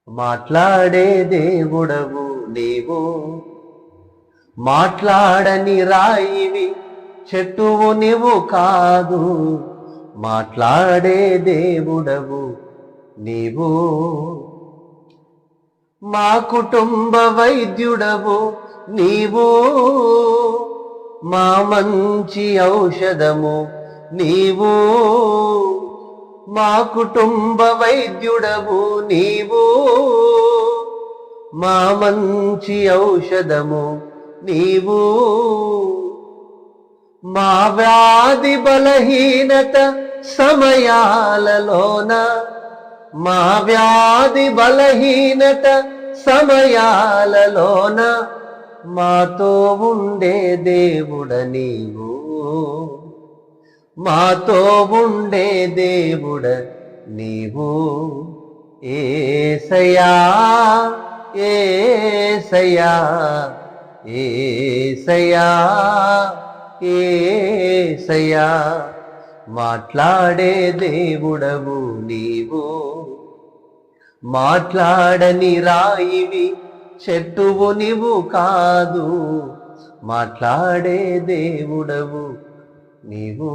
మాట్లాడే దేవుడవు నీవు, మాట్లాడని రాయివి చెట్టువు నీవు కాదు. మాట్లాడే దేవుడవు నీవు, మా కుటుంబ వైద్యుడవు నీవు, మా మంచి ఔషధము నీవు. మా కుటుంబ వైద్యుడవు నీవు, మా మంచి ఔషధము నీవు. మా వ్యాధి బలహీనత సమయాలలోన, మా వ్యాధి బలహీనత సమయాలలోన మాతో ఉండే దేవుడ నీవు, మాతో ఉండే దేవుడ నీవు. యేసయ్యా యేసయ్యా యేసయ్యా యేసయ్యా, మాట్లాడే దేవుడవు నీవు, మాట్లాడని రాయివి చెట్టువు నీవు కాదు. మాట్లాడే దేవుడవు నీవు.